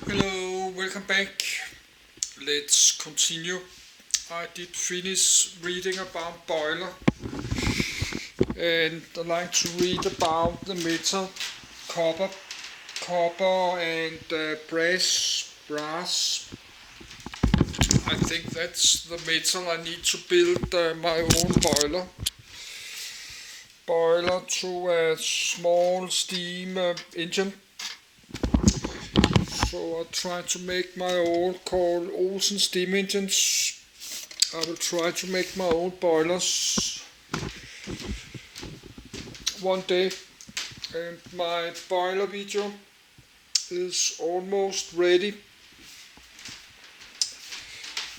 Hello, welcome back. Let's continue. I did finish reading about boiler, and I'd like to read about the metal copper and brass. I think that's the metal I need to build my own boiler to a small steam engine. So I try to make my own called Olsen steam engines. I will try to make my own boilers one day. And my boiler video is almost ready.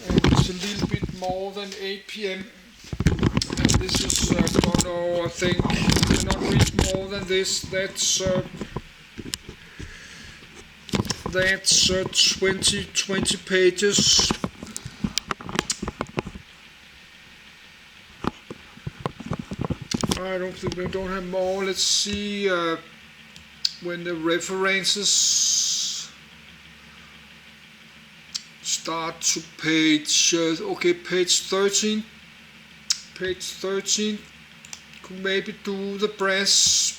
And it's a little bit more than 8 p.m. And this is I think, I cannot read more than this. That's 20 pages. I don't think we don't have more. Let's see when the references start to page. Page 13. Page 13. Could maybe do the brass.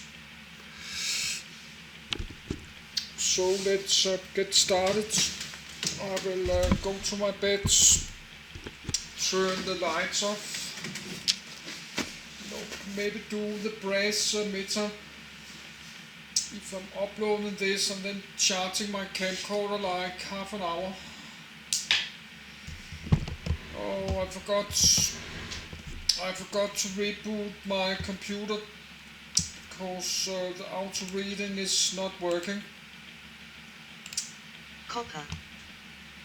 So let's get started. I will go to my bed, turn the lights off. Maybe do the brass meter. If I'm uploading this and then charging my camcorder like half an hour. Oh, I forgot to reboot my computer because the auto reading is not working. Copper.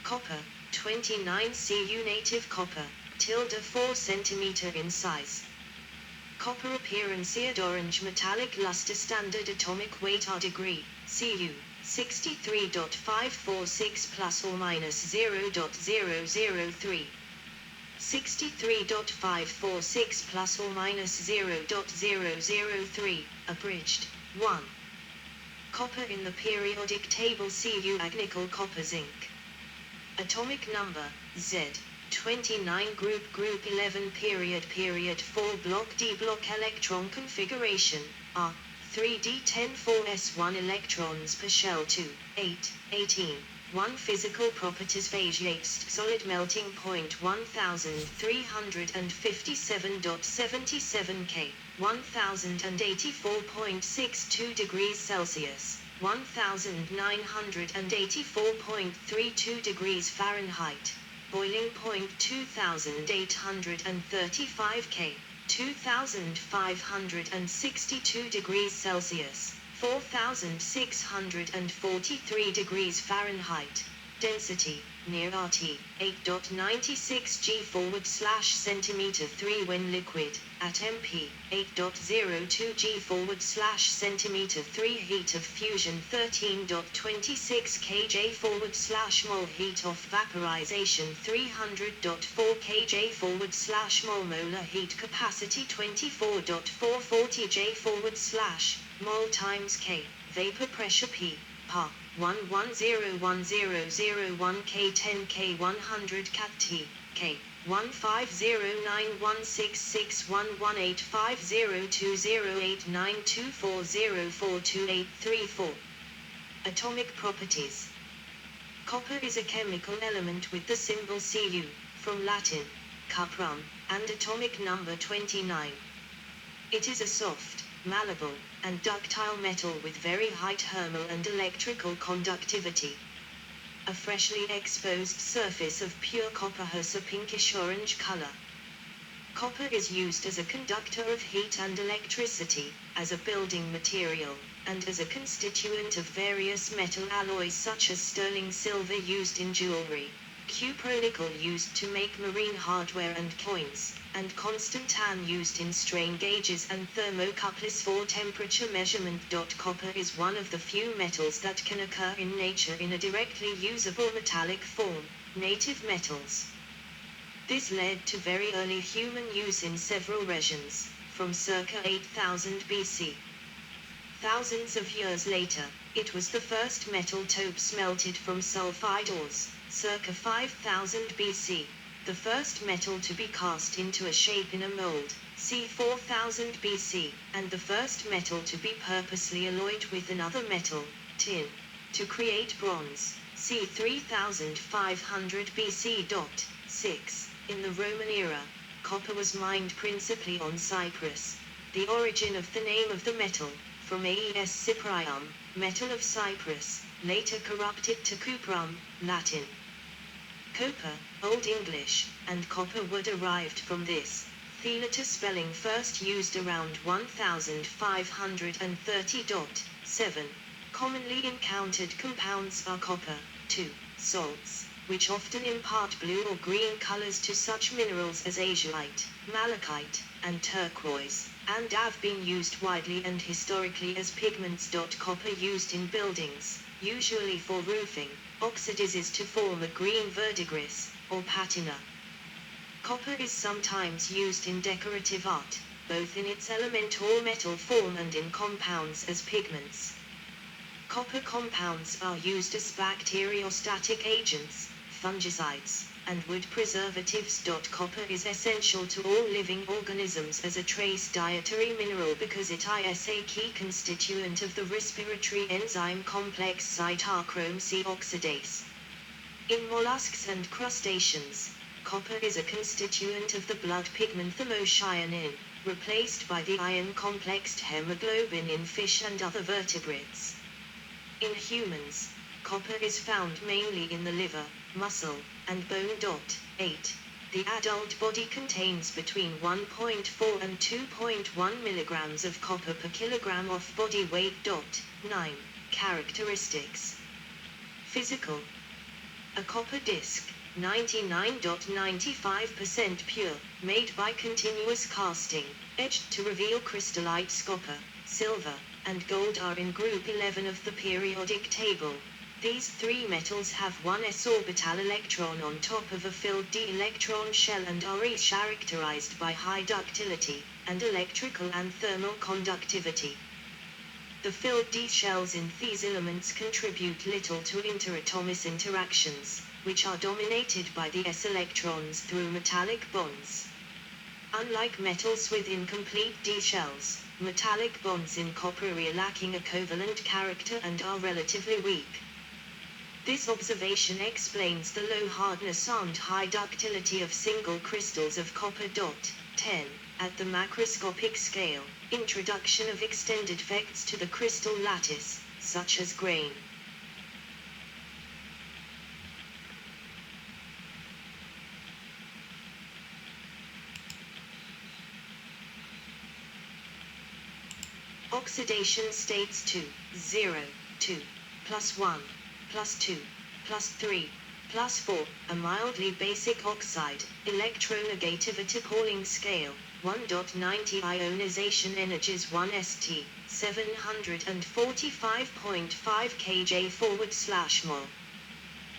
Copper, 29 Cu native copper, tilde 4 cm in size. Copper appearance orange metallic luster standard atomic weight R degree, Cu, 63.546 plus or minus 0.003. 63.546 plus or minus 0.003, abridged, 1. Copper in the periodic table Cu agnickel copper zinc. Atomic number, Z, 29 group 11 period 4 block D block electron configuration, R, 3d10 4s1 electrons per shell 2, 8, 18. 1 physical properties phase solid melting point 1357.77 K, 1084.62 degrees Celsius, 1984.32 degrees Fahrenheit, boiling point 2835 K, 2562 degrees Celsius. 4643 degrees Fahrenheit. Density, near RT, 8.96 G /centimeter 3 when liquid, at MP, 8.02 G /centimeter 3 heat of fusion 13.26 kJ /mole heat of vaporization 300.4 kJ /mole molar heat capacity 24.440 J / mole times K, vapor pressure P, Pa, 1101001 K10 K100 cat T, K, 150916611850208924042834. Atomic properties. Copper is a chemical element with the symbol Cu, from Latin, cuprum, and atomic number 29. It is a soft, malleable, and ductile metal with very high thermal and electrical conductivity. A freshly exposed surface of pure copper has a pinkish-orange color. Copper is used as a conductor of heat and electricity, as a building material, and as a constituent of various metal alloys such as sterling silver used in jewelry, cupronickel used to make marine hardware and coins, and constant tan used in strain gauges and thermocouples for temperature measurement. Copper is one of the few metals that can occur in nature in a directly usable metallic form, native metals. This led to very early human use in several regions, from circa 8000 BC. Thousands of years later, it was the first metal taupe smelted from sulfide ores, circa 5000 BC. The first metal to be cast into a shape in a mold, c. 4000 BC, and the first metal to be purposely alloyed with another metal, tin, to create bronze, c. 3500 BC. 6. In the Roman era, copper was mined principally on Cyprus. The origin of the name of the metal, from Aes Cyprium, metal of Cyprus, later corrupted to cuprum, Latin. Copper, Old English, and copper were derived from this. The letter spelling first used around 1530. 7. Commonly encountered compounds are copper, 2. Salts, which often impart blue or green colors to such minerals as azurite, malachite, and turquoise, and have been used widely and historically as pigments. Copper used in buildings, usually for roofing, oxidizes to form a green verdigris, or patina. Copper is sometimes used in decorative art, both in its element or metal form and in compounds as pigments. Copper compounds are used as bacteriostatic agents, fungicides, and wood preservatives. Copper is essential to all living organisms as a trace dietary mineral because it is a key constituent of the respiratory enzyme complex cytochrome C oxidase. In mollusks and crustaceans, copper is a constituent of the blood pigment thymocyanin, replaced by the iron-complexed hemoglobin in fish and other vertebrates. In humans, copper is found mainly in the liver, muscle, and bone. 8. The adult body contains between 1.4 and 2.1 milligrams of copper per kilogram of body weight. 9. Characteristics. Physical. A copper disc, 99.95% pure, made by continuous casting, etched to reveal crystallites. Copper, silver, and gold are in group 11 of the periodic table. These three metals have one s orbital electron on top of a filled d electron shell and are each characterized by high ductility, and electrical and thermal conductivity. The filled d shells in these elements contribute little to interatomous interactions, which are dominated by the s electrons through metallic bonds. Unlike metals with incomplete d shells, metallic bonds in copper are lacking a covalent character and are relatively weak. This observation explains the low hardness and high ductility of single crystals of copper. 10. At the macroscopic scale, introduction of extended effects to the crystal lattice, such as grain. Oxidation states 2, 0, 2, plus 1, plus 2, plus 3, plus 4, a mildly basic oxide, electronegativity Pauling scale, 1.90 ionization energies 1 st, 745.5 kJ/mol.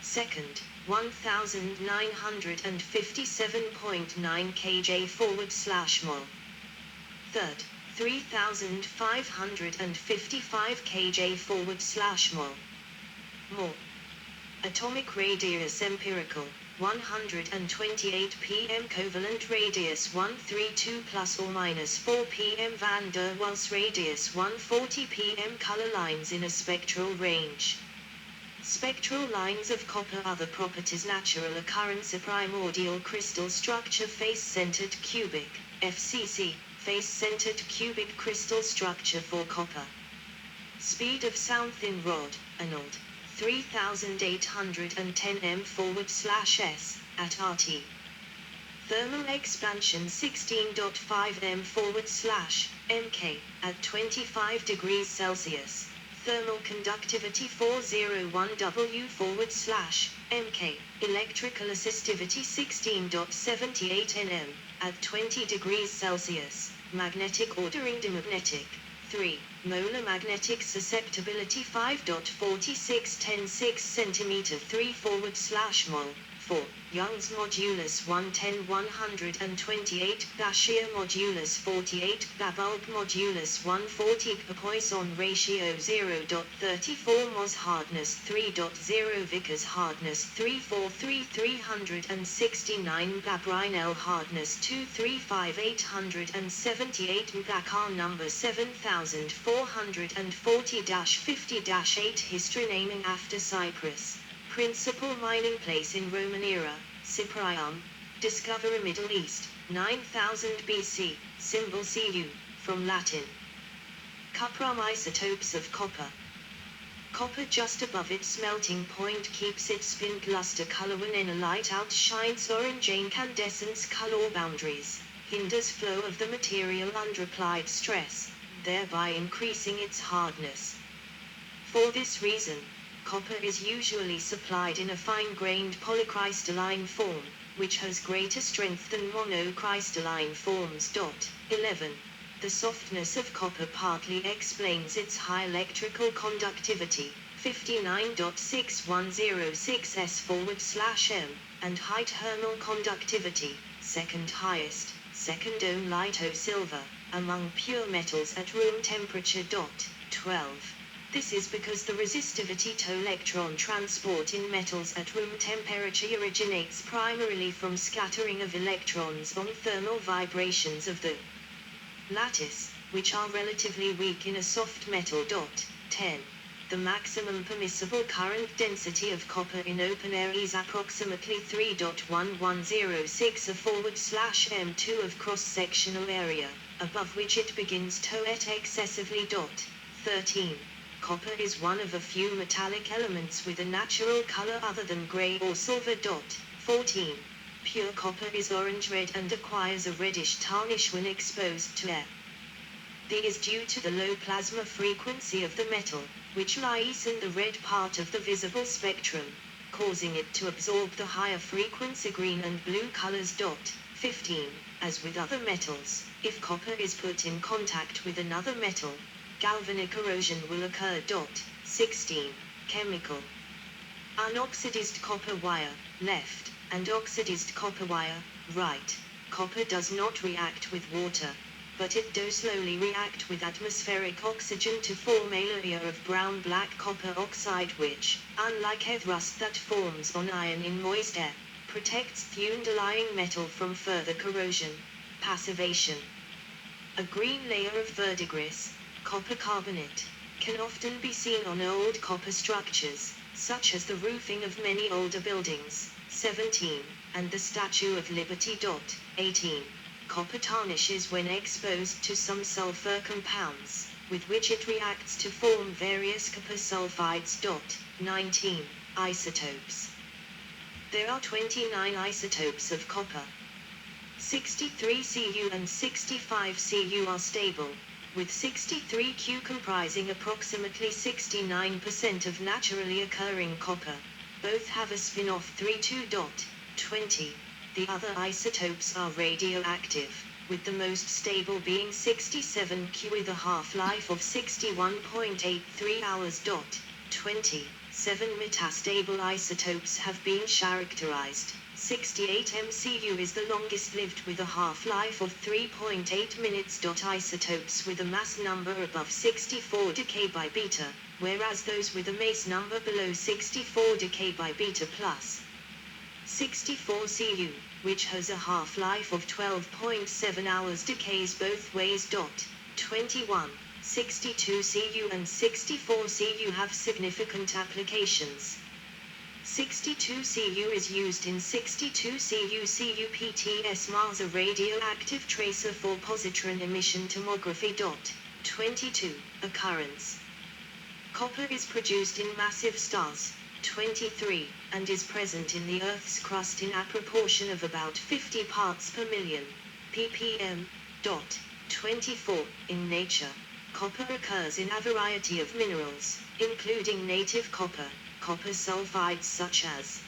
Second, 1957.9 kJ/mol. Third, 3555 kJ/mol. More. Atomic radius empirical, 128 pm covalent radius 132 plus or minus 4 pm van der Waals radius 140 pm color lines in a spectral range. Spectral lines of copper. Other properties. Natural occurrence. A primordial crystal structure. Face-centered cubic, FCC, face-centered cubic crystal structure for copper. Speed of sound. Thin rod, Arnold, 3810 m/s, at RT. Thermal expansion 16.5 m/mk, at 25 degrees Celsius. Thermal conductivity 401 W/mk, electrical assistivity 16.78 nm, at 20 degrees Celsius. Magnetic ordering. Dimagnetic, 3. Molar magnetic susceptibility 5.46 × 10⁶ cm 3 /mol, 4. Young's modulus 110-128, Blachier modulus 48, Bulk modulus 140, Poisson ratio 0.34, Mohs hardness 3.0, Vickers hardness 343,369, Brinell hardness 235,878, Blackar number 7440-50-8. History. Naming after Cyprus. Principal mining place in Roman era, Cyprium. Discoverer Middle East, 9000 BC, symbol Cu, from Latin. Cuprum. Isotopes of copper. Copper just above its melting point keeps its spin luster color when enolite outshines orange incandescence color boundaries, hinders flow of the material under applied stress, thereby increasing its hardness. For this reason, copper is usually supplied in a fine-grained polycrystalline form, which has greater strength than monocrystalline forms. 11. The softness of copper partly explains its high electrical conductivity, 59.6106 s/m, and high thermal conductivity, second highest, second only litho silver, among pure metals at room temperature. 12. This is because the resistivity to electron transport in metals at room temperature originates primarily from scattering of electrons on thermal vibrations of the lattice, which are relatively weak in a soft metal. 10. The maximum permissible current density of copper in open air is approximately 3.1106 a/m2 of cross-sectional area, above which it begins to et excessively. 13. Copper is one of a few metallic elements with a natural color other than gray or silver. 14. Pure copper is orange-red and acquires a reddish tarnish when exposed to air. This is due to the low plasma frequency of the metal, which lies in the red part of the visible spectrum, causing it to absorb the higher frequency green and blue colors. 15. As with other metals, if copper is put in contact with another metal, galvanic erosion will occur. 16. Chemical. Unoxidized copper wire, left, and oxidized copper wire, right. Copper does not react with water, but it does slowly react with atmospheric oxygen to form a layer of brown-black copper oxide which, unlike a rust that forms on iron in moist air, protects the underlying metal from further corrosion, passivation. A green layer of verdigris, copper carbonate, can often be seen on old copper structures, such as the roofing of many older buildings. 17. And the Statue of Liberty. 18. Copper tarnishes when exposed to some sulfur compounds, with which it reacts to form various copper sulfides. 19. Isotopes. There are 29 isotopes of copper. 63 Cu and 65 Cu are stable, with 63 Cu comprising approximately 69% of naturally occurring copper. Both have a spin-off 32.20. The other isotopes are radioactive, with the most stable being 67 Cu with a half-life of 61.83 hours. 20. 7 metastable isotopes have been characterized. 68 MCU is the longest lived with a half-life of 3.8 minutes. Isotopes with a mass number above 64 decay by beta, whereas those with a mass number below 64 decay by beta plus. 64 Cu, which has a half-life of 12.7 hours, decays both ways. 21. 62 Cu and 64 Cu have significant applications. 62 Cu is used in 62 CuPTS Mars, a radioactive tracer for positron emission tomography. 22. Occurrence. Copper is produced in massive stars. 23, and is present in the Earth's crust in a proportion of about 50 parts per million, ppm. 24. In nature, copper occurs in a variety of minerals, including native copper, copper sulfides such as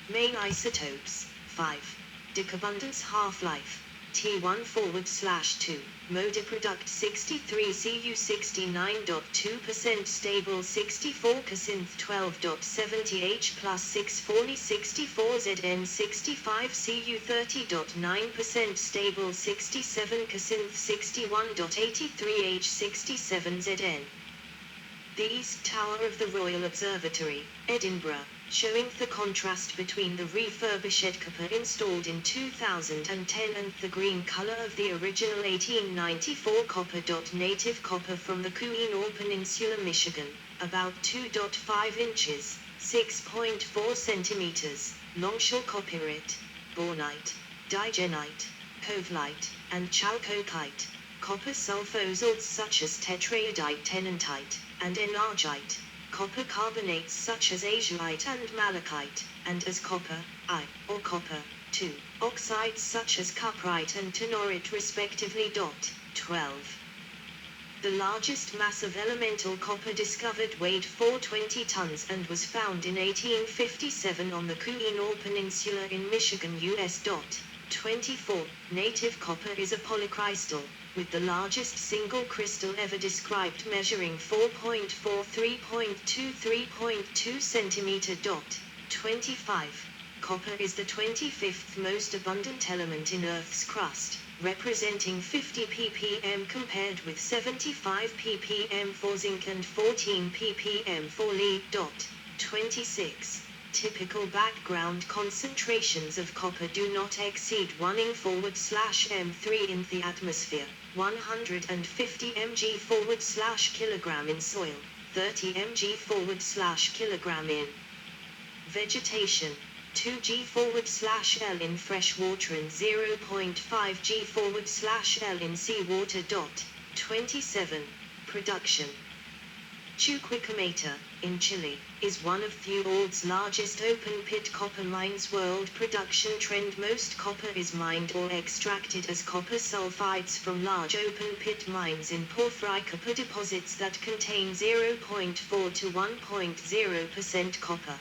main isotopes. 5. Decabundance half-life. T1/2. Moda product 63 Cu 69.2% stable 64% 12.70 H plus 640 64 Zn 65 Cu 30.9% stable 67% 61.83 H 67 Zn. The East Tower of the Royal Observatory, Edinburgh, showing the contrast between the refurbished copper installed in 2010 and the green color of the original 1894 copper. Native copper from the Koh-i-Noor Peninsula, Michigan, about 2.5 inches, 6.4 centimeters, longshore copyright, bornite, digenite, covelite, and chalcocite, copper sulfosalts such as tetraiodite tennantite, and enargite, copper carbonates such as azurite and malachite, and as copper I, or copper 2, oxides such as cuprite and tenorite respectively. 12. The largest mass of elemental copper discovered weighed 420 tons and was found in 1857 on the Koh-i-Noor Peninsula in Michigan, US. 24. Native copper is a polycrystal, with the largest single crystal ever described measuring 4.43.2 cm. 25. Copper is the 25th most abundant element in Earth's crust, representing 50 ppm compared with 75 ppm for zinc and 14 ppm for lead. 26. Typical background concentrations of copper do not exceed 1 ing/m3 in the atmosphere, 150 mg/kg in soil, 30 mg/kg in vegetation, 2 g/L in fresh water and 0.5 g/L in seawater. 27. Production. Chuquicamata, in Chile, is one of the world's largest open-pit copper mines. World production trend. Most copper is mined or extracted as copper sulfides from large open-pit mines in porphyry copper deposits that contain 0.4 to 1.0% copper.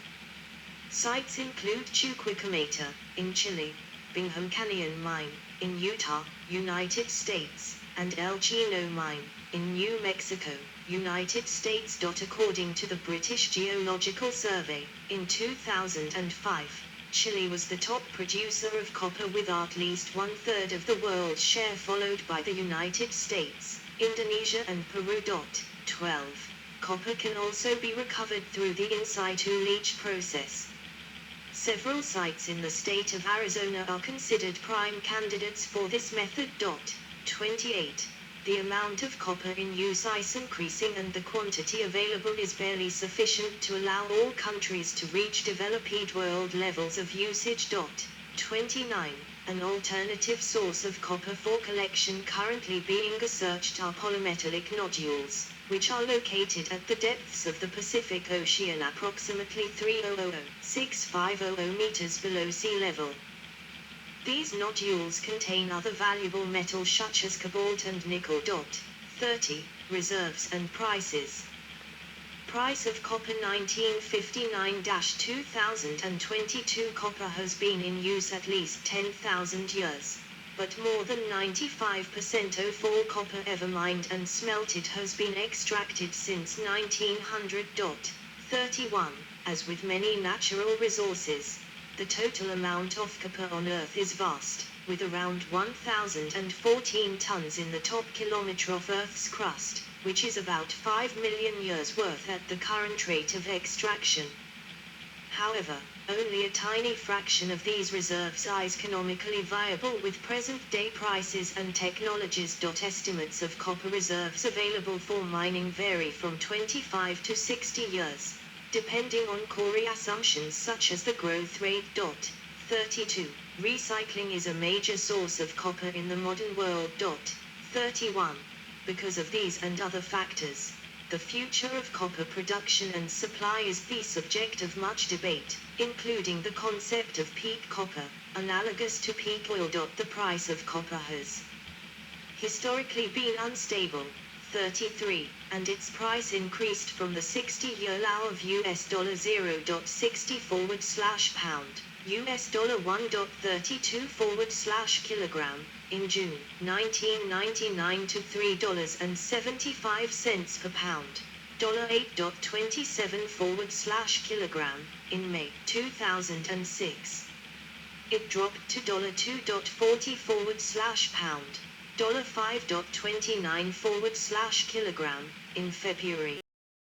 Sites include Chuquicamata, in Chile, Bingham Canyon Mine, in Utah, United States, and El Chino Mine, in New Mexico, United States. According to the British Geological Survey, in 2005, Chile was the top producer of copper with at least 1/3 of the world's share, followed by the United States, Indonesia and Peru. 12. Copper can also be recovered through the in situ leach process. Several sites in the state of Arizona are considered prime candidates for this method. 28. The amount of copper in use is increasing and the quantity available is barely sufficient to allow all countries to reach developed world levels of usage. 29. An alternative source of copper for collection currently being researched are polymetallic nodules, which are located at the depths of the Pacific Ocean approximately 300,650 meters below sea level. These nodules contain other valuable metals such as cobalt and nickel. 30. Reserves and prices. Price of copper 1959-2022. Copper has been in use at least 10,000 years, but more than 95% of all copper ever mined and smelted has been extracted since 1900. 31. As with many natural resources, the total amount of copper on Earth is vast, with around 1,014 tons in the top kilometer of Earth's crust, which is about 5 million years worth at the current rate of extraction. However, only a tiny fraction of these reserves is economically viable with present-day prices and technologies. Estimates of copper reserves available for mining vary from 25 to 60 years, depending on core assumptions such as the growth rate. 32. Recycling is a major source of copper in the modern world. 31. Because of these and other factors, the future of copper production and supply is the subject of much debate, including the concept of peak copper, analogous to peak oil. The price of copper has historically been unstable. 33, and its price increased from the 60-year low of $0.60/pound, US $1.32/kilogram, in June 1999 to $3.75 per pound. $8.27/kilogram, in May 2006. It dropped to $2.40/pound. $5.29/kilogram, in February